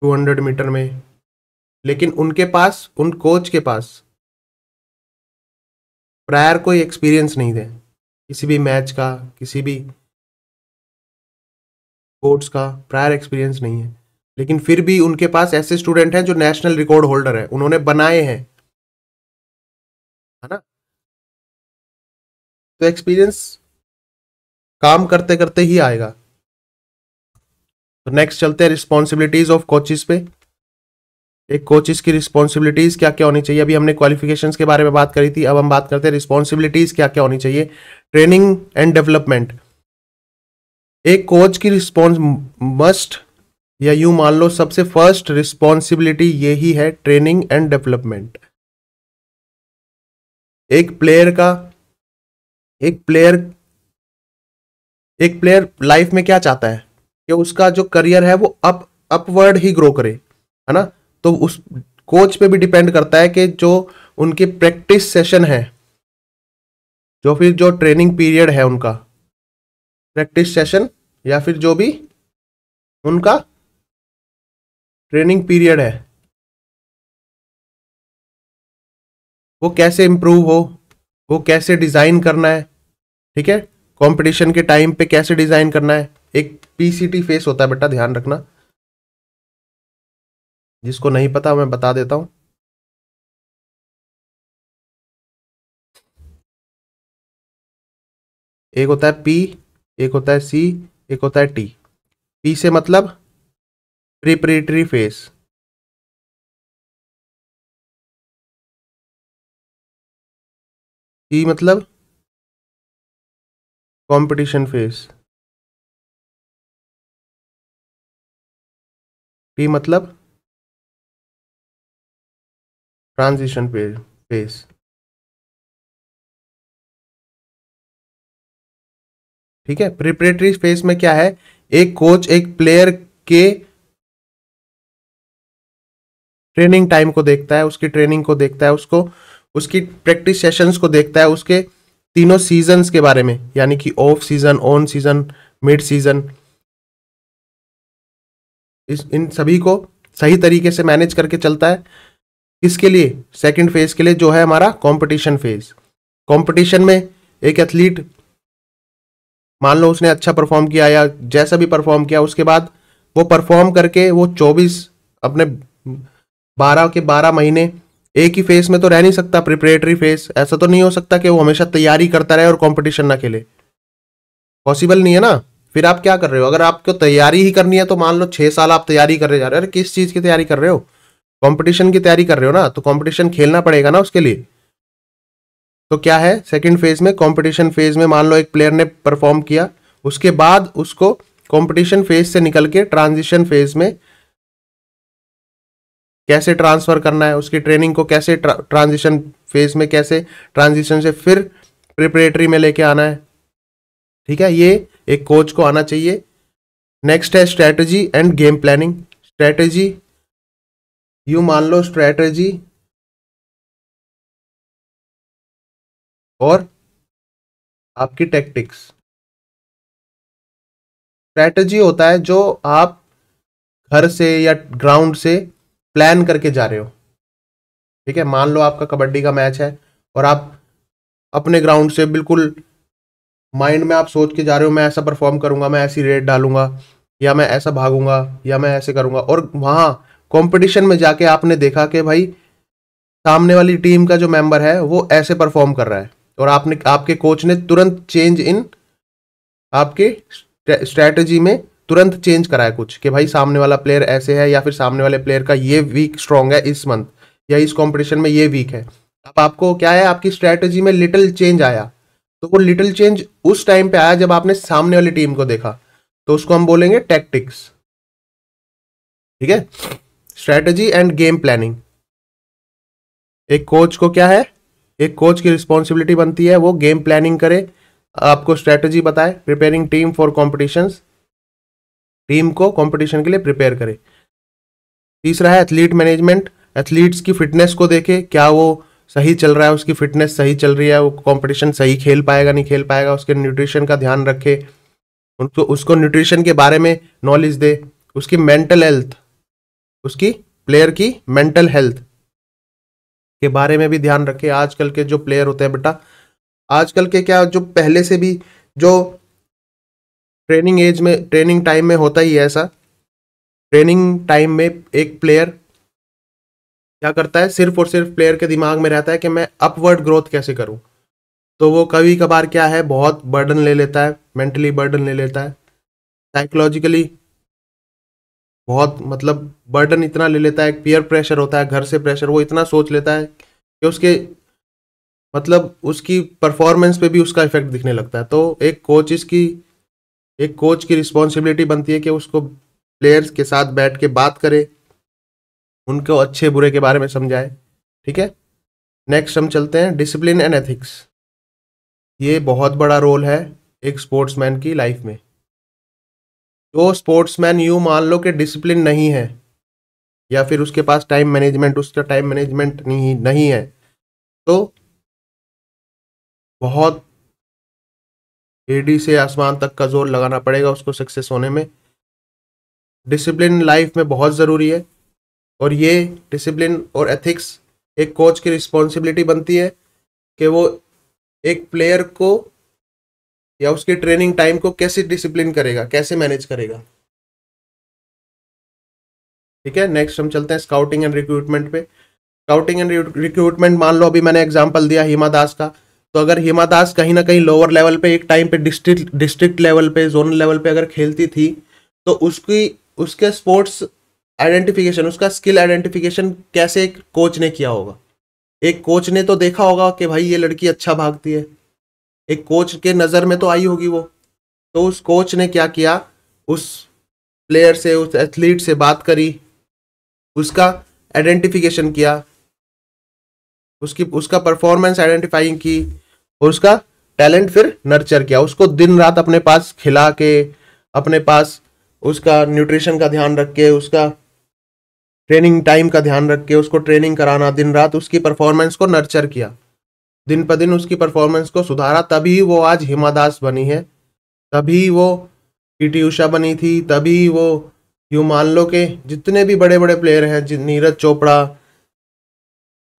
200 मीटर में। लेकिन उन कोच के पास प्रायर कोई एक्सपीरियंस नहीं है, किसी भी मैच का, किसी भी स्पोर्ट्स का प्रायर एक्सपीरियंस नहीं है। लेकिन फिर भी उनके पास ऐसे स्टूडेंट हैं जो नेशनल रिकॉर्ड होल्डर है, उन्होंने बनाए हैं, है ना। तो एक्सपीरियंस काम करते करते ही आएगा। तो नेक्स्ट चलते हैं रिस्पॉन्सिबिलिटीज ऑफ कोचेस पे। एक कोचेस की रिस्पॉन्सिबिलिटीज क्या क्या होनी चाहिए। अभी हमने क्वालिफिकेशंस के बारे में बात करी थी, अब हम बात करते हैं रिस्पॉन्सिबिलिटीज क्या क्या होनी चाहिए। ट्रेनिंग एंड डेवलपमेंट, एक कोच की रिस्पॉन्स मस्ट, या यूं मान लो सबसे फर्स्ट रिस्पॉन्सिबिलिटी यही है, ट्रेनिंग एंड डेवलपमेंट। एक प्लेयर का एक प्लेयर एक प्लेयर लाइफ में क्या चाहता है कि उसका जो करियर है वो अपवर्ड ही ग्रो करे, है ना। तो उस कोच पे भी डिपेंड करता है कि जो उनके प्रैक्टिस सेशन है, जो ट्रेनिंग पीरियड है उनका प्रैक्टिस सेशन, या फिर जो भी उनका ट्रेनिंग पीरियड है, वो कैसे इंप्रूव हो, वो कैसे डिजाइन करना है। ठीक है, कंपटीशन के टाइम पे कैसे डिजाइन करना है। एक पीसीटी फेस होता है बेटा, ध्यान रखना, जिसको नहीं पता मैं बता देता हूं। एक होता है पी, एक होता है सी, एक होता है टी। पी से मतलब प्रिपरेटरी फेस, सी मतलब कंपटीशन फेस, टी मतलब ट्रांजिशन फेस। ठीक है, प्रिपरेटरी फेस में क्या है, एक कोच एक प्लेयर के ट्रेनिंग टाइम को देखता है, उसकी ट्रेनिंग को देखता है, उसकी प्रैक्टिस सेशंस को देखता है, उसके तीनों सीजन्स के बारे में, यानी कि off season, on season, mid season, इन सभी को सही तरीके से मैनेज करके चलता है। किसके लिए, सेकंड फेज के लिए, जो है हमारा कंपटीशन फेज। कंपटीशन में एक एथलीट मान लो उसने अच्छा परफॉर्म किया या जैसा भी परफॉर्म किया, उसके बाद वो परफॉर्म करके वो 24 अपने 12 के 12 महीने एक ही फेस में तो रह नहीं सकता, प्रिपरेटरी फेस। ऐसा तो नहीं हो सकता कि वो हमेशा तैयारी करता रहे और कंपटीशन ना खेले, पॉसिबल नहीं है ना। फिर आप क्या कर रहे हो, अगर आपको तैयारी ही करनी है तो मान लो 6 साल आप तैयारी कर रहे जा रहे हो, अरे किस चीज की तैयारी कर रहे हो, कंपटीशन की तैयारी कर रहे हो ना, तो कंपटीशन खेलना पड़ेगा ना उसके लिए। तो क्या है, सेकंड फेज में, कंपटीशन फेज में मान लो एक प्लेयर ने परफॉर्म किया, उसके बाद उसको कंपटीशन फेज से निकल के ट्रांजिशन फेज में कैसे ट्रांसफर करना है, उसकी ट्रेनिंग को कैसे ट्रांजिशन फेज में, कैसे ट्रांजिशन से फिर प्रिपरेटरी में लेके आना है। ठीक है, ये एक कोच को आना चाहिए। नेक्स्ट है strategy end game planning. Strategy, you मान लो स्ट्रेटजी और आपकी टैक्टिक्स। स्ट्रेटजी होता है जो आप घर से या ग्राउंड से प्लान करके जा रहे हो। ठीक है, मान लो आपका कबड्डी का मैच है और आप अपने ग्राउंड से बिल्कुल माइंड में आप सोच के जा रहे हो, मैं ऐसा परफॉर्म करूंगा, मैं ऐसी रेड डालूंगा, या मैं ऐसा भागूंगा, या मैं ऐसे करूंगा। और वहां कंपटीशन में जाके आपने देखा कि भाई सामने वाली टीम का जो मेंबर है वो ऐसे परफॉर्म कर रहा है, और आपने, आपके कोच ने तुरंत चेंज इन आपके स्ट्रेटजी में तुरंत चेंज करा है कुछ, कि भाई सामने वाला प्लेयर ऐसे है, या फिर सामने वाले प्लेयर का ये वीक स्ट्रांग है इस मंथ, या इस कंपटीशन में ये वीक है। अब आपको क्या है, आपकी स्ट्रेटजी में लिटिल चेंज आया, तो वो लिटिल चेंज उस टाइम पे आया जब आपने सामने वाली टीम को देखा, तो उसको हम बोलेंगे टैक्टिक्स। ठीक है, स्ट्रेटजी एंड गेम प्लानिंग। एक कोच को क्या है, एक कोच की रिस्पॉन्सिबिलिटी बनती है वो गेम प्लानिंग करे, आपको स्ट्रेटजी बताए, preparing team for competitions, team को कंपटीशन के लिए प्रिपेयर करे। तीसरा है एथलीट मैनेजमेंट। एथलीट्स की फिटनेस को देखे, क्या वो सही चल रहा है, उसकी फिटनेस सही चल रही है, वो कंपटीशन सही खेल पाएगा नहीं खेल पाएगा, उसके न्यूट्रिशन का ध्यान रखे, उसको न्यूट्रिशन के बारे में नॉलेज दे, उसकी मेंटल हेल्थ, उसकी प्लेयर की मेंटल हेल्थ के बारे में भी ध्यान रखे। आजकल के जो प्लेयर होते हैं बेटा, आजकल के क्या, जो पहले से भी जो ट्रेनिंग एज में, ट्रेनिंग टाइम में होता ही है ऐसा, ट्रेनिंग टाइम में एक प्लेयर क्या करता है, सिर्फ और सिर्फ प्लेयर के दिमाग में रहता है कि मैं अपवर्ड ग्रोथ कैसे करूं। तो वो कभी कभार क्या है, बहुत बर्डन ले लेता है, मेंटली बर्डन ले लेता है, साइकोलॉजिकली बहुत मतलब बर्डन इतना ले लेता है, पीयर प्रेशर होता है, घर से प्रेशर, वो इतना सोच लेता है कि उसके मतलब उसकी परफॉर्मेंस पे भी उसका इफेक्ट दिखने लगता है। तो एक कोच की रिस्पॉन्सिबिलिटी बनती है कि उसको प्लेयर्स के साथ बैठ के बात करे, उनको अच्छे बुरे के बारे में समझाए। ठीक है, नेक्स्ट हम चलते हैं डिसिप्लिन एंड एथिक्स। ये बहुत बड़ा रोल है एक स्पोर्ट्समैन की लाइफ में। जो स्पोर्ट्समैन यूं मान लो कि डिसिप्लिन नहीं है, या फिर उसके पास टाइम मैनेजमेंट, उसका टाइम मैनेजमेंट नहीं है, तो बहुत एडी से आसमान तक का जोर लगाना पड़ेगा उसको सक्सेस होने में। डिसिप्लिन लाइफ में बहुत ज़रूरी है, और ये डिसिप्लिन और एथिक्स एक कोच की रिस्पॉन्सिबिलिटी बनती है कि वो एक प्लेयर को या उसके ट्रेनिंग टाइम को कैसे डिसिप्लिन करेगा, कैसे मैनेज करेगा। ठीक है, नेक्स्ट हम चलते हैं स्काउटिंग एंड रिक्रूटमेंट पे। स्काउटिंग एंड रिक्रूटमेंट, मान लो अभी मैंने एग्जांपल दिया हिमा दास का, तो अगर हिमा दास कहीं ना कहीं लोअर लेवल पे, एक टाइम पे डिस्ट्रिक्ट लेवल पे, जोनल लेवल पे अगर खेलती थी, तो उसके स्पोर्ट्स आइडेंटिफिकेशन, उसका स्किल आइडेंटिफिकेशन कैसे एक कोच ने किया होगा। एक कोच ने तो देखा होगा कि भाई ये लड़की अच्छा भागती है, एक कोच के नज़र में तो आई होगी वो, तो उस कोच ने क्या किया, उस प्लेयर से, उस एथलीट से बात करी, उसका आइडेंटिफिकेशन किया, उसका परफॉर्मेंस आइडेंटिफाइंग की, और उसका टैलेंट फिर नर्चर किया, उसको दिन रात अपने पास खिला के, अपने पास उसका न्यूट्रिशन का ध्यान रख के, उसका ट्रेनिंग टाइम का ध्यान रख के उसको ट्रेनिंग कराना, दिन रात उसकी परफॉर्मेंस को नर्चर किया, दिन पर दिन उसकी परफॉर्मेंस को सुधारा, तभी वो आज हिमा दास बनी है, तभी वो पीटी उषा बनी थी, तभी वो यूं मान लो कि जितने भी बड़े बड़े प्लेयर हैं, नीरज चोपड़ा,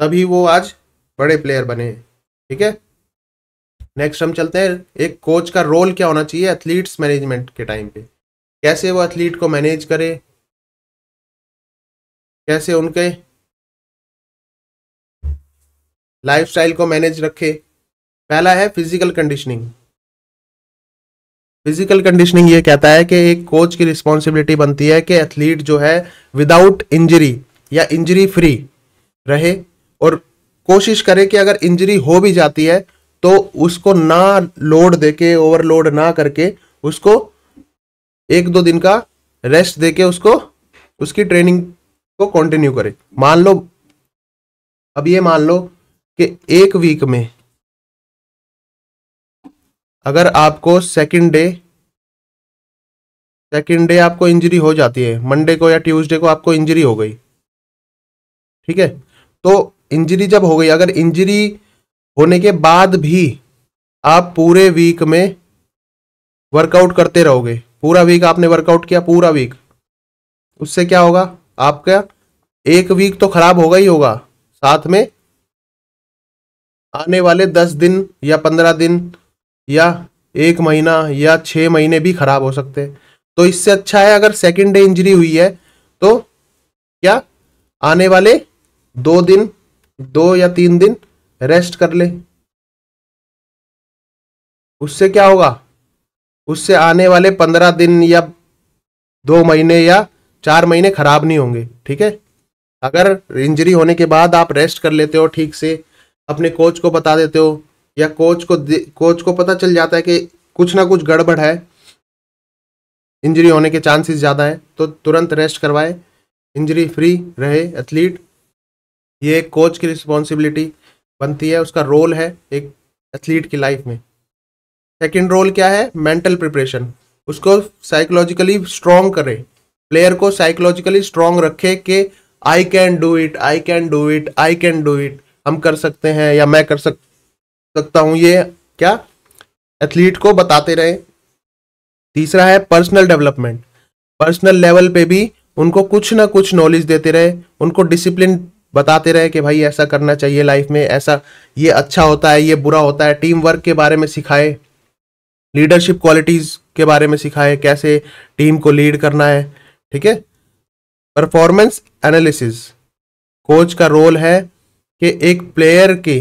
तभी वो आज बड़े प्लेयर बने। ठीक है, नेक्स्ट हम चलते हैं एक कोच का रोल क्या होना चाहिए एथलीट्स मैनेजमेंट के टाइम पे, कैसे वो एथलीट को मैनेज करे, कैसे उनके लाइफस्टाइल को मैनेज रखे। पहला है फिजिकल कंडीशनिंग। फिजिकल कंडीशनिंग ये कहता है कि एक कोच की रिस्पॉन्सिबिलिटी बनती है कि एथलीट जो है विदाउट इंजरी या इंजरी फ्री रहे, और कोशिश करे कि अगर इंजरी हो भी जाती है तो उसको ना लोड देके, ओवरलोड ना करके, उसको 1-2 दिन का रेस्ट देके उसको उसकी ट्रेनिंग को कंटिन्यू करे। मान लो, अब ये मान लो कि एक वीक में अगर आपको सेकंड डे आपको इंजरी हो जाती है, मंडे को या ट्यूसडे को आपको इंजरी हो गई, ठीक है, तो इंजरी जब हो गई, अगर इंजरी होने के बाद भी आप पूरे वीक में वर्कआउट करते रहोगे, पूरा वीक आपने वर्कआउट किया पूरा वीक, उससे क्या होगा, आपका एक वीक तो खराब होगा ही होगा, साथ में आने वाले 10 दिन या 15 दिन या 1 महीना या 6 महीने भी खराब हो सकते हैं। तो इससे अच्छा है अगर सेकंड डे इंजरी हुई है तो क्या आने वाले 2 दिन, 2 या 3 दिन रेस्ट कर ले। उससे क्या होगा, उससे आने वाले 15 दिन या 2 महीने या 4 महीने खराब नहीं होंगे, ठीक है। अगर इंजरी होने के बाद आप रेस्ट कर लेते हो ठीक से, अपने कोच को बता देते हो या कोच को पता चल जाता है कि कुछ ना कुछ गड़बड़ है, इंजरी होने के चांसेस ज़्यादा है, तो तुरंत रेस्ट करवाए, इंजरी फ्री रहे एथलीट। ये एक कोच की रिस्पॉन्सिबिलिटी बनती है, उसका रोल है एक एथलीट की लाइफ में। सेकंड रोल क्या है, मेंटल प्रिपरेशन, उसको साइकोलॉजिकली स्ट्रॉन्ग करे, प्लेयर को साइकोलॉजिकली स्ट्रॉन्ग रखे कि I can do it, I can do it, I can do it, हम कर सकते हैं या मैं कर सकता हूं, ये क्या एथलीट को बताते रहे। तीसरा है पर्सनल डेवलपमेंट, पर्सनल लेवल पे भी उनको कुछ ना कुछ नॉलेज देते रहे, उनको डिसिप्लिन बताते रहे कि भाई ऐसा करना चाहिए लाइफ में, ऐसा ये अच्छा होता है, ये बुरा होता है, टीम वर्क के बारे में सिखाए, लीडरशिप क्वालिटीज के बारे में सिखाए, कैसे टीम को लीड करना है, ठीक है। परफॉर्मेंस एनालिसिस, कोच का रोल है कि एक प्लेयर के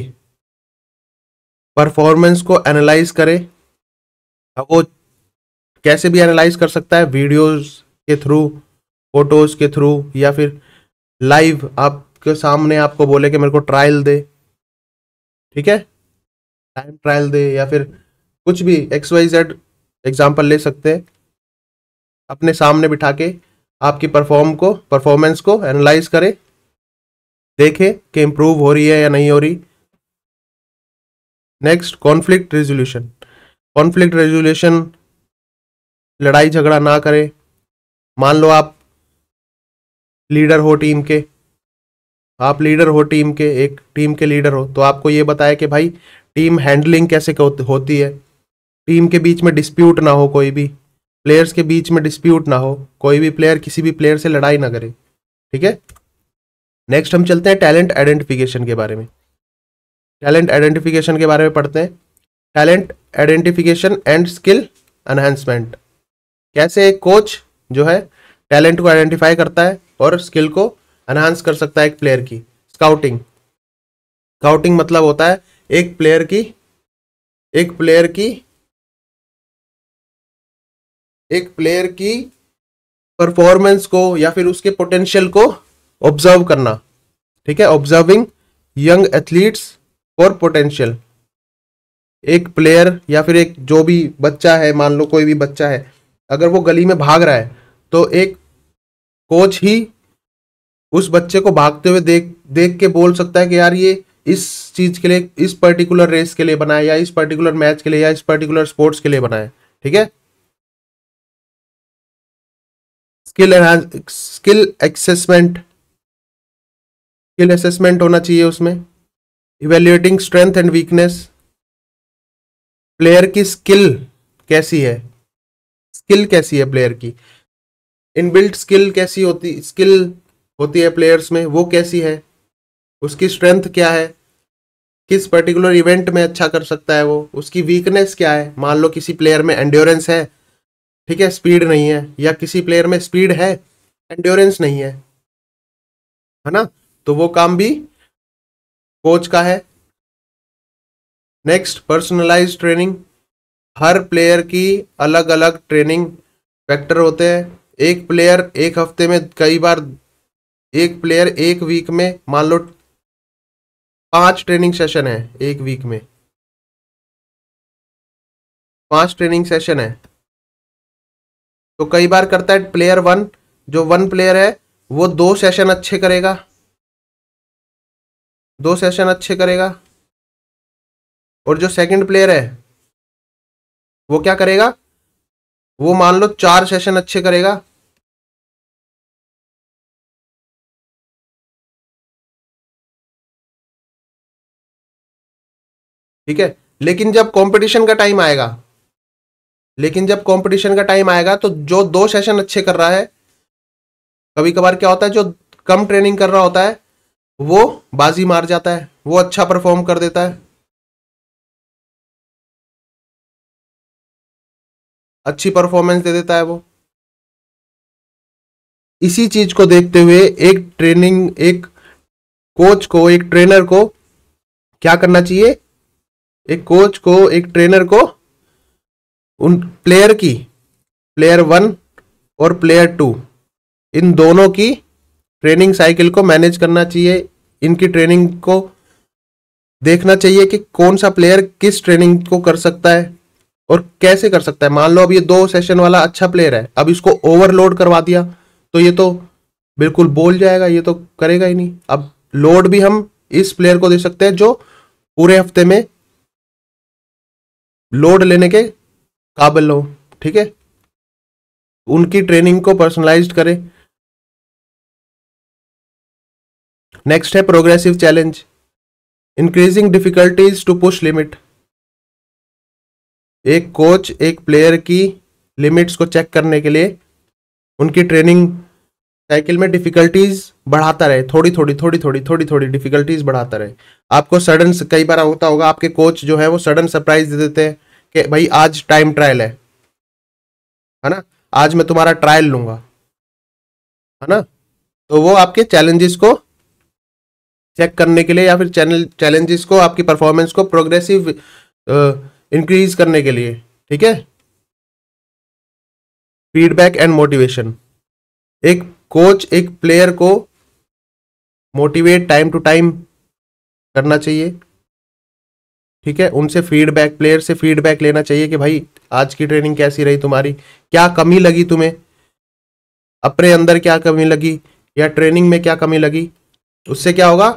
परफॉर्मेंस को एनालाइज करे। अब वो कैसे भी एनालाइज कर सकता है, वीडियोस के थ्रू, फोटोज के थ्रू, या फिर लाइव आपके सामने आपको बोले कि मेरे को ट्रायल दे, ठीक है, टाइम ट्रायल दे, या फिर कुछ भी XYZ एग्जाम्पल ले सकते हैं, अपने सामने बिठा के आपकी परफॉर्मेंस को एनालाइज करे, देखे कि इंप्रूव हो रही है या नहीं हो रही। Next, conflict resolution, conflict resolution, लड़ाई झगड़ा ना करे। मान लो आप लीडर हो टीम के, एक टीम के लीडर हो, तो आपको ये बताया कि भाई टीम हैंडलिंग कैसे होती है, टीम के बीच में डिस्प्यूट ना हो, कोई भी प्लेयर्स के बीच में डिस्प्यूट ना हो, कोई भी प्लेयर किसी भी प्लेयर से लड़ाई ना करे, ठीक है। नेक्स्ट हम चलते हैं टैलेंट आइडेंटिफिकेशन के बारे में। टैलेंट आइडेंटिफिकेशन के बारे में पढ़ते हैं। Talent identification and skill enhancement, कैसे एक कोच जो है टैलेंट को आइडेंटिफाई करता है और स्किल को एनहांस कर सकता है एक प्लेयर की। स्काउटिंग, स्काउटिंग मतलब होता है एक प्लेयर की परफॉर्मेंस को या फिर उसके पोटेंशियल को ऑब्जर्व करना, ठीक है, observing young athletes for potential. एक प्लेयर या फिर एक जो भी बच्चा है, मान लो कोई भी बच्चा है, अगर वो गली में भाग रहा है तो एक कोच ही उस बच्चे को भागते हुए देख के बोल सकता है कि यार ये इस चीज के लिए, इस पर्टिकुलर रेस के लिए बना है, या इस पर्टिकुलर मैच के लिए, या इस पर्टिकुलर स्पोर्ट्स के लिए बना है, ठीक है। स्किल असेसमेंट होना चाहिए उसमें। Evaluating strength and weakness, player की स्किल कैसी है प्लेयर की, इनबिल्ट स्किल होती है प्लेयर्स में, वो कैसी है, उसकी स्ट्रेंथ क्या है, किस पर्टिकुलर इवेंट में अच्छा कर सकता है वो, उसकी वीकनेस क्या है। मान लो किसी प्लेयर में एंड्योरेंस है, ठीक है, स्पीड नहीं है, या किसी प्लेयर में स्पीड है एंड्योरेंस नहीं है ना, तो वो काम भी कोच का है। नेक्स्ट, पर्सनलाइज्ड ट्रेनिंग, हर प्लेयर की अलग अलग ट्रेनिंग फैक्टर होते हैं। एक प्लेयर एक हफ्ते में कई बार, एक प्लेयर एक वीक में मान लो 5 ट्रेनिंग सेशन है, एक वीक में 5 ट्रेनिंग सेशन है, तो कई बार करता है प्लेयर वन, जो वन प्लेयर है वो 2 सेशन अच्छे करेगा, 2 सेशन अच्छे करेगा, और जो सेकंड प्लेयर है वो क्या करेगा, वो मान लो 4 सेशन अच्छे करेगा। ठीक है, लेकिन जब कंपटीशन का टाइम आएगा, लेकिन जब कंपटीशन का टाइम आएगा तो जो 2 सेशन अच्छे कर रहा है, कभी कभार क्या होता है जो कम ट्रेनिंग कर रहा होता है वो बाजी मार जाता है, वो अच्छा परफॉर्म कर देता है, अच्छी परफॉर्मेंस दे देता है वो। इसी चीज को देखते हुए एक कोच को, एक ट्रेनर को क्या करना चाहिए, एक कोच को, एक ट्रेनर को उन प्लेयर की, प्लेयर वन और प्लेयर टू, इन दोनों की ट्रेनिंग साइकिल को मैनेज करना चाहिए। इनकी ट्रेनिंग को देखना चाहिए कि कौन सा प्लेयर किस ट्रेनिंग को कर सकता है और कैसे कर सकता है। मान लो अब ये 2 सेशन वाला अच्छा प्लेयर है, अब इसको ओवरलोड करवा दिया तो ये तो बिल्कुल बोल जाएगा, ये तो करेगा ही नहीं। अब लोड भी हम इस प्लेयर को दे सकते हैं जो पूरे हफ्ते में लोड लेने के काबिल हो। ठीक है, उनकी ट्रेनिंग को पर्सनलाइज्ड करें। नेक्स्ट है progressive challenge, increasing difficulties to push limit. एक कोच एक प्लेयर की लिमिट्स को चेक करने के लिए उनकी ट्रेनिंग साइकिल में डिफिकल्टीज बढ़ाता रहे, थोड़ी थोड़ी थोड़ी थोड़ी थोड़ी थोड़ी डिफिकल्टीज बढ़ाता रहे। आपको सडन, कई बार होता होगा आपके कोच जो है वो सडन सरप्राइज दे देते हैं कि भाई आज टाइम ट्रायल है ना, आज मैं तुम्हारा ट्रायल लूंगा, है ना। तो वो आपके चैलेंजेस को चेक करने के लिए या फिर चैलेंजेस को, आपकी परफॉर्मेंस को प्रोग्रेसिव इंक्रीज करने के लिए। ठीक है, फीडबैक एंड मोटिवेशन, एक कोच एक प्लेयर को मोटिवेट टाइम टू टाइम करना चाहिए। ठीक है, उनसे फीडबैक, प्लेयर से फीडबैक लेना चाहिए कि भाई आज की ट्रेनिंग कैसी रही तुम्हारी, क्या कमी लगी तुम्हें, अपने अंदर क्या कमी लगी या ट्रेनिंग में क्या कमी लगी। उससे क्या होगा,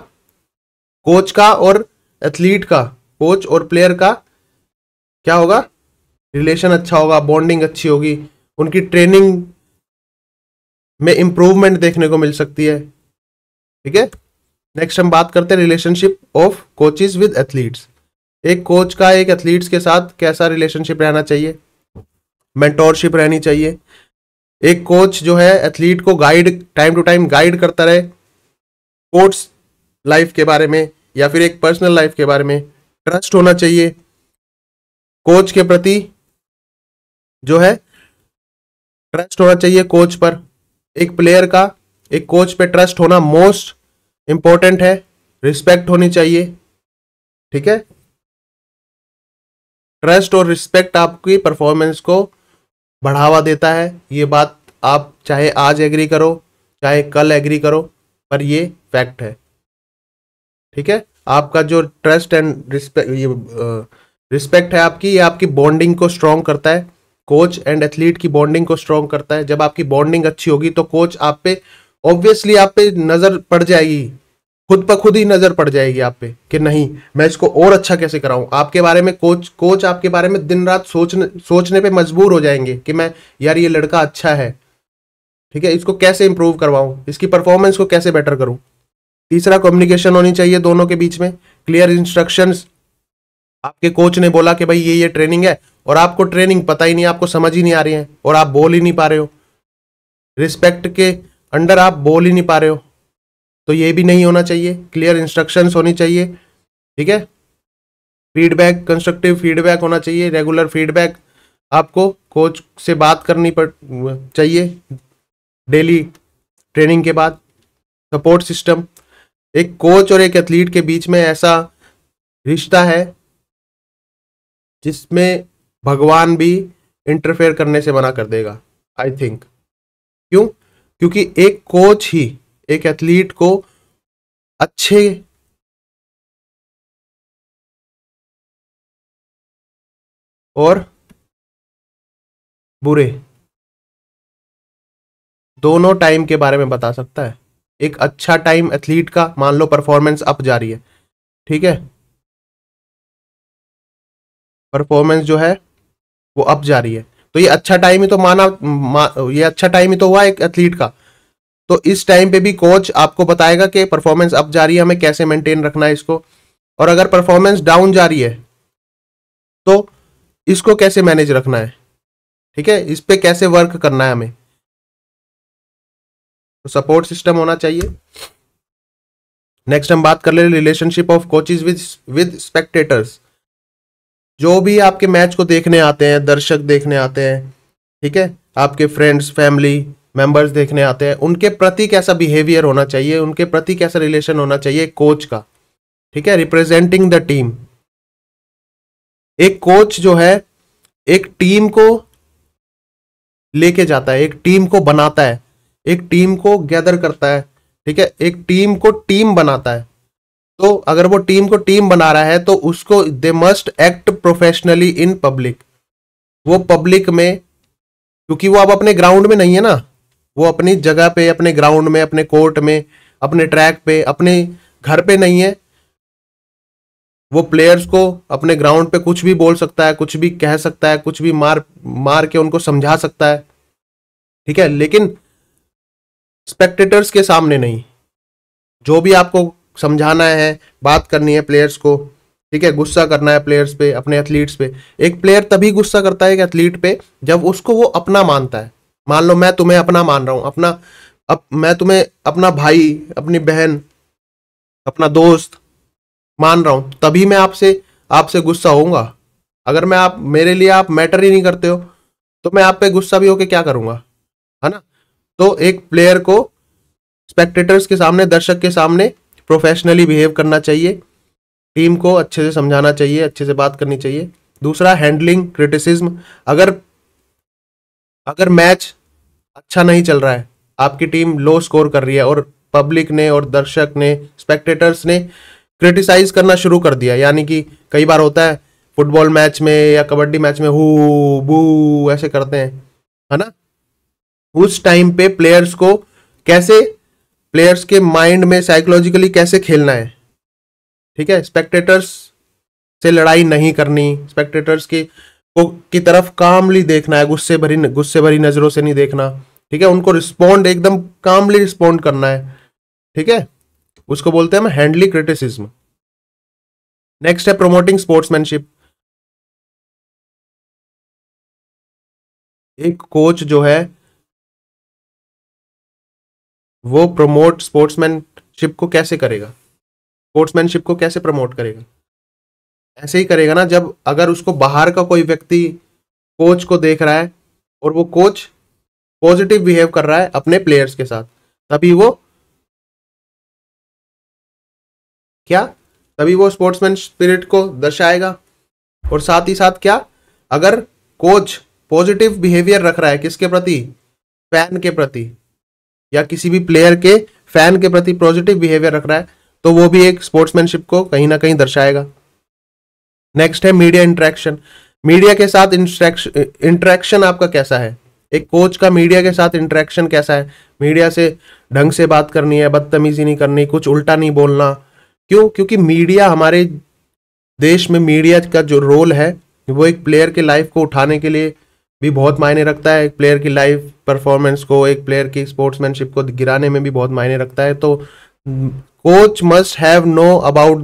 कोच का और एथलीट का, कोच और प्लेयर का क्या होगा, रिलेशन अच्छा होगा, बॉन्डिंग अच्छी होगी, उनकी ट्रेनिंग में इंप्रूवमेंट देखने को मिल सकती है। ठीक है, नेक्स्ट हम बात करते हैं relationship of coaches with athletes. एक कोच का एक एथलीट्स के साथ कैसा रिलेशनशिप रहना चाहिए, मेंटोरशिप रहनी चाहिए। एक कोच जो है एथलीट को guide, time to time guide करता रहे, स्पोर्ट्स लाइफ के बारे में या फिर एक पर्सनल लाइफ के बारे में। ट्रस्ट होना चाहिए कोच के प्रति, जो है ट्रस्ट होना चाहिए कोच पर। एक प्लेयर का एक कोच पे ट्रस्ट होना मोस्ट इंपॉर्टेंट है। रिस्पेक्ट होनी चाहिए। ठीक है, ट्रस्ट और रिस्पेक्ट आपकी परफॉर्मेंस को बढ़ावा देता है। ये बात आप चाहे आज एग्री करो चाहे कल एग्री करो, पर ये फैक्ट है। ठीक है, आपका जो ट्रस्ट एंड रिस्पेक्ट, ये रिस्पेक्ट है आपकी, ये आपकी बॉन्डिंग को स्ट्रॉन्ग करता है। कोच एंड एथलीट की बॉन्डिंग को स्ट्रॉन्ग करता है। जब आपकी बॉन्डिंग अच्छी होगी तो कोच आप पे, ऑब्वियसली आप पे नजर पड़ जाएगी, खुद पर खुद ही नजर पड़ जाएगी आप पे कि नहीं मैं इसको और अच्छा कैसे कराऊं। आपके बारे में कोच आपके बारे में दिन रात सोचने पे मजबूर हो जाएंगे कि मैं, यार ये लड़का अच्छा है, ठीक है, इसको कैसे इंप्रूव करवाऊं, इसकी परफॉर्मेंस को कैसे बेटर करूं। तीसरा, कम्युनिकेशन होनी चाहिए दोनों के बीच में, क्लियर इंस्ट्रक्शंस। आपके कोच ने बोला कि भाई ये ट्रेनिंग है और आपको ट्रेनिंग पता ही नहीं, आपको समझ ही नहीं आ रही है और आप बोल ही नहीं पा रहे हो, रिस्पेक्ट के अंडर आप बोल ही नहीं पा रहे हो, तो ये भी नहीं होना चाहिए। क्लियर इंस्ट्रक्शंस होनी चाहिए। ठीक है, फीडबैक, कंस्ट्रक्टिव फीडबैक होना चाहिए, रेगुलर फीडबैक आपको कोच से बात करनी चाहिए डेली ट्रेनिंग के बाद। सपोर्ट सिस्टम, एक कोच और एक एथलीट के बीच में ऐसा रिश्ता है जिसमें भगवान भी इंटरफेयर करने से मना कर देगा, आई थिंक। क्यों? क्योंकि एक कोच ही एक एथलीट को अच्छे और बुरे दोनों टाइम के बारे में बता सकता है। एक अच्छा टाइम एथलीट का, मान लो परफॉर्मेंस अप जा रही है, ठीक है, परफॉर्मेंस जो है वो अप जा रही है, तो ये अच्छा टाइम ही तो ये अच्छा टाइम ही तो हुआ एक एथलीट का। तो इस टाइम पे भी कोच आपको बताएगा कि परफॉर्मेंस अप जा रही है, हमें कैसे मेंटेन रखना है इसको, और अगर परफॉर्मेंस डाउन जा रही है तो इसको कैसे मैनेज रखना है, ठीक है, इस पे कैसे वर्क करना है हमें। तो सपोर्ट सिस्टम होना चाहिए। नेक्स्ट हम बात कर ले relationship of coaches with spectators. जो भी आपके मैच को देखने आते हैं, दर्शक देखने आते हैं, ठीक है, आपके फ्रेंड्स फैमिली मेंबर्स देखने आते हैं, उनके प्रति कैसा बिहेवियर होना चाहिए, उनके प्रति कैसा रिलेशन होना चाहिए कोच का, ठीक है, रिप्रेजेंटिंग द टीम। एक कोच जो है एक टीम को लेके जाता है, एक टीम को बनाता है, एक टीम को गैदर करता है, ठीक है, एक टीम को टीम बनाता है। तो अगर वो टीम को टीम बना रहा है तो उसको they must act professionally in public. वो पब्लिक में, क्योंकि वो अब अपने ग्राउंड में नहीं है ना, वो अपनी जगह पे, अपने ग्राउंड में, अपने कोर्ट में, अपने ट्रैक पे, अपने घर पे नहीं है। वो प्लेयर्स को अपने ग्राउंड पे कुछ भी बोल सकता है, कुछ भी कह सकता है, कुछ भी मार मार के उनको समझा सकता है, ठीक है, लेकिन स्पेक्टेटर्स के सामने नहीं। जो भी आपको समझाना है, बात करनी है प्लेयर्स को, ठीक है, गुस्सा करना है प्लेयर्स पे, अपने एथलीट्स पे। एक प्लेयर तभी गुस्सा करता है एक एथलीट पे जब उसको वो अपना मानता है। मान लो मैं तुम्हें अपना मान रहा हूं, मैं तुम्हें अपना भाई, अपनी बहन, अपना दोस्त मान रहा हूं, तभी मैं आपसे आपसे गुस्सा होऊंगा। अगर मैं आप मेरे लिए आप मैटर ही नहीं करते हो तो मैं आप पे गुस्सा भी होके क्या करूंगा, है ना। तो एक प्लेयर को स्पेक्टेटर्स के सामने, दर्शक के सामने प्रोफेशनली बिहेव करना चाहिए, टीम को अच्छे से समझाना चाहिए, अच्छे से बात करनी चाहिए। दूसरा, हैंडलिंग क्रिटिसिज्म। अगर अगर मैच अच्छा नहीं चल रहा है, आपकी टीम लो स्कोर कर रही है और पब्लिक ने और दर्शक ने, स्पेक्टेटर्स ने क्रिटिसाइज करना शुरू कर दिया, यानी कि कई बार होता है फुटबॉल मैच में या कबड्डी मैच में हु बू ऐसे करते हैं, है ना। उस टाइम पे प्लेयर्स के माइंड में साइकोलॉजिकली कैसे खेलना है, ठीक है, स्पेक्टेटर्स से लड़ाई नहीं करनी, स्पेक्टेटर्स की तरफ कामली देखना है, गुस्से भरी नजरों से नहीं देखना, ठीक है, उनको रिस्पॉन्ड एकदम कामली रिस्पॉन्ड करना है, ठीक है, उसको बोलते हैं हम हैंडली क्रिटिसिज्म। नेक्स्ट है प्रमोटिंग स्पोर्ट्समैनशिप। एक कोच जो है वो प्रमोट स्पोर्ट्समैनशिप को कैसे करेगा, स्पोर्ट्समैनशिप को कैसे प्रमोट करेगा, ऐसे ही करेगा ना जब अगर उसको बाहर का कोई व्यक्ति कोच को देख रहा है और वो कोच पॉजिटिव बिहेव कर रहा है अपने प्लेयर्स के साथ, तभी वो क्या तभी वो स्पोर्ट्समैन स्पिरिट को दर्शाएगा। और साथ ही साथ क्या, अगर कोच पॉजिटिव बिहेवियर रख रहा है किसके प्रति, फैन के प्रति, या किसी भी प्लेयर के फैन के प्रति पॉजिटिव बिहेवियर रख रहा है, तो वो भी एक स्पोर्ट्समैनशिप को कहीं ना कहीं दर्शाएगा। नेक्स्ट है मीडिया इंटरेक्शन। मीडिया के साथ इंटरेक्शन आपका कैसा है, एक कोच का मीडिया के साथ इंटरेक्शन कैसा है, मीडिया से ढंग से बात करनी है, बदतमीजी नहीं करनी, कुछ उल्टा नहीं बोलना। क्यों? क्योंकि मीडिया हमारे देश में, मीडिया का जो रोल है वो एक प्लेयर के लाइफ को उठाने के लिए भी बहुत मायने रखता है, एक प्लेयर की लाइफ परफॉर्मेंस को, एक प्लेयर की स्पोर्ट्समैनशिप को गिराने में भी बहुत मायने रखता है। तो coach must have know about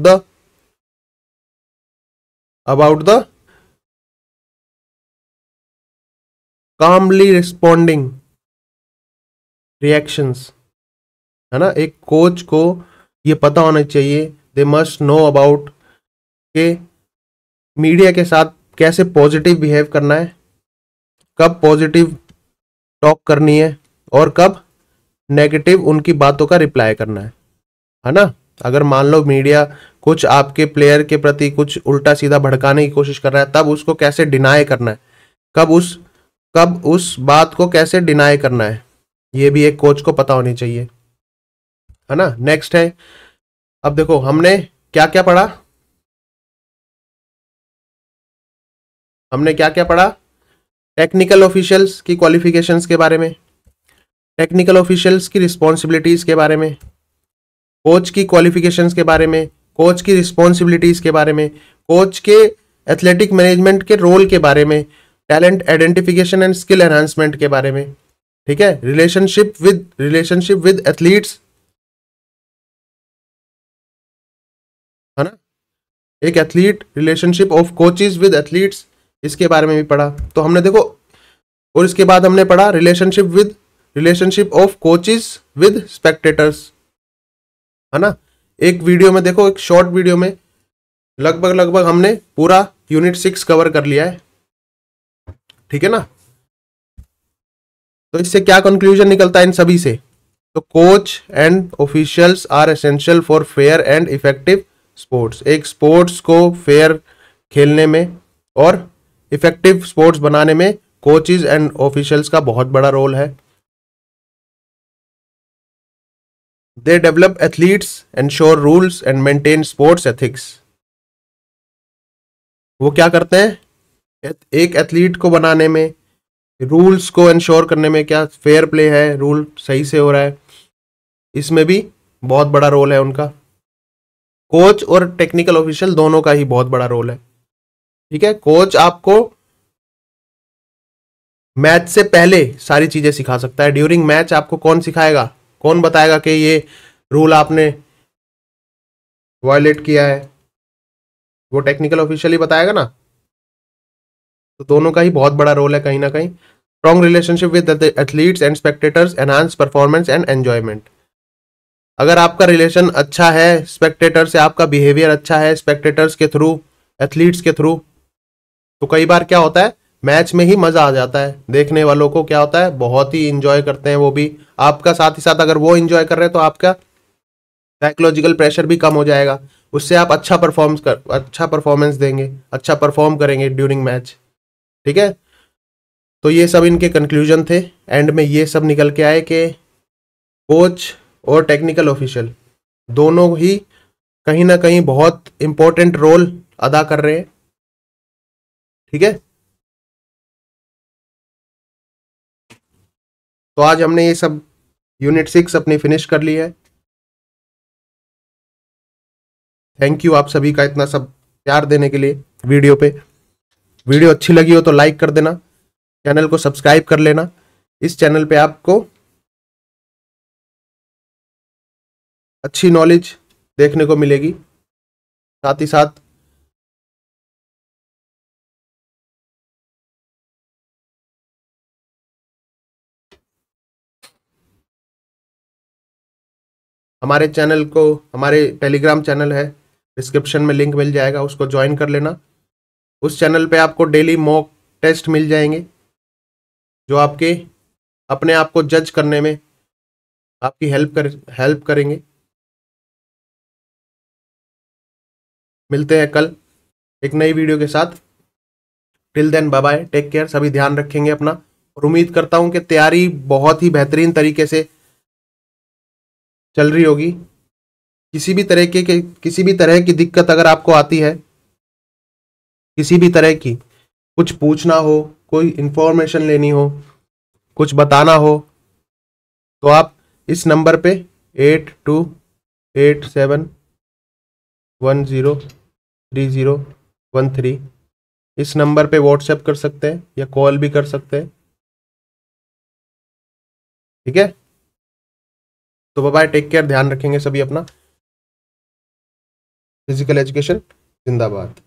the calmly responding reactions, है ना। एक कोच को ये पता होना चाहिए, दे मस्ट नो अबाउट के मीडिया के साथ कैसे पॉजिटिव बिहेव करना है, कब पॉजिटिव टॉक करनी है और कब नेगेटिव उनकी बातों का रिप्लाई करना है ना। अगर मान लो मीडिया कुछ आपके प्लेयर के प्रति कुछ उल्टा सीधा भड़काने की कोशिश कर रहा है, तब उसको कैसे डिनाई करना है, कब उस बात को कैसे डिनाई करना है, ये भी एक कोच को पता होनी चाहिए, है ना। नेक्स्ट है, अब देखो हमने क्या क्या पढ़ा, टेक्निकल ऑफिशियल्स की क्वालिफिकेशंस के बारे में, टेक्निकल ऑफिशियल्स की रिस्पॉन्सिबिलिटीज के बारे में, कोच की क्वालिफिकेशंस के बारे में, कोच की रिस्पॉन्सिबिलिटीज के बारे में, कोच के एथलेटिक मैनेजमेंट के रोल के बारे में, talent identification and skill enhancement के बारे में, ठीक है, रिलेशनशिप विद एथलीट्स, है ना, एक athlete, relationship of coaches with athletes, इसके बारे में भी पढ़ा। तो हमने देखो, और इसके बाद हमने पढ़ा relationship of coaches with spectators, है ना। एक वीडियो में देखो, एक शॉर्ट वीडियो में लगभग हमने पूरा यूनिट 6 कवर कर लिया है, ठीक है ना। तो इससे क्या कंक्लूजन निकलता है इन सभी से? तो coach and officials are essential for fair and effective sports. एक स्पोर्ट्स को फेयर खेलने में और इफेक्टिव स्पोर्ट्स बनाने में कोचेज एंड ऑफिशियल्स का बहुत बड़ा रोल है। They develop athletes, ensure rules and maintain sports ethics. वो क्या करते हैं? एक एथलीट को बनाने में, रूल्स को एंश्योर करने में, क्या फेयर प्ले है, रूल सही से हो रहा है, इसमें भी बहुत बड़ा रोल है उनका। कोच और टेक्निकल ऑफिशियल दोनों का ही बहुत बड़ा रोल है, ठीक है। कोच आपको मैच से पहले सारी चीजें सिखा सकता है। ड्यूरिंग मैच आपको कौन सिखाएगा, कौन बताएगा कि ये रूल आपने वायलेट किया है? वो टेक्निकल ऑफिशियल ही बताएगा ना। तो दोनों का ही बहुत बड़ा रोल है कहीं ना कहीं। Strong relationship with athletes and spectators enhance performance and enjoyment. अगर आपका रिलेशन अच्छा है स्पेक्टेटर से, आपका बिहेवियर अच्छा है स्पेक्टेटर्स के थ्रू, एथलीट्स के थ्रू, तो कई बार क्या होता है, मैच में ही मजा आ जाता है। देखने वालों को क्या होता है, बहुत ही इंजॉय करते हैं वो भी आपका, साथ ही साथ अगर वो इंजॉय कर रहे हैं तो आपका साइकोलॉजिकल प्रेशर भी कम हो जाएगा। उससे आप अच्छा परफॉर्मेंस देंगे, अच्छा परफॉर्म करेंगे ड्यूरिंग मैच, ठीक है। तो ये सब इनके कंक्लूजन थे। एंड में ये सब निकल के आए कि कोच और टेक्निकल ऑफिशियल दोनों ही कहीं ना कहीं बहुत इंपॉर्टेंट रोल अदा कर रहे हैं, ठीक है। तो आज हमने ये सब यूनिट 6 अपनी फिनिश कर ली है। थैंक यू आप सभी का इतना सब प्यार देने के लिए वीडियो पे। वीडियो अच्छी लगी हो तो लाइक कर देना, चैनल को सब्सक्राइब कर लेना। इस चैनल पे आपको अच्छी नॉलेज देखने को मिलेगी, साथ ही साथ हमारे टेलीग्राम चैनल है, डिस्क्रिप्शन में लिंक मिल जाएगा, उसको ज्वाइन कर लेना। उस चैनल पे आपको डेली मॉक टेस्ट मिल जाएंगे जो आपके अपने आप को जज करने में आपकी हेल्प करेंगे। मिलते हैं कल एक नई वीडियो के साथ। Till then bye bye, take care, सभी ध्यान रखेंगे अपना। और उम्मीद करता हूं कि तैयारी बहुत ही बेहतरीन तरीके से चल रही होगी। किसी भी तरह की दिक्कत अगर आपको आती है, किसी भी तरह की, कुछ पूछना हो, कोई इंफॉर्मेशन लेनी हो, कुछ बताना हो, तो आप इस नंबर पे 8287103013 इस नंबर पे व्हाट्सएप कर सकते हैं या कॉल भी कर सकते हैं, ठीक है। तो बाय बाय, टेक केयर, ध्यान रखेंगे सभी अपना। फिजिकल एजुकेशन जिंदाबाद।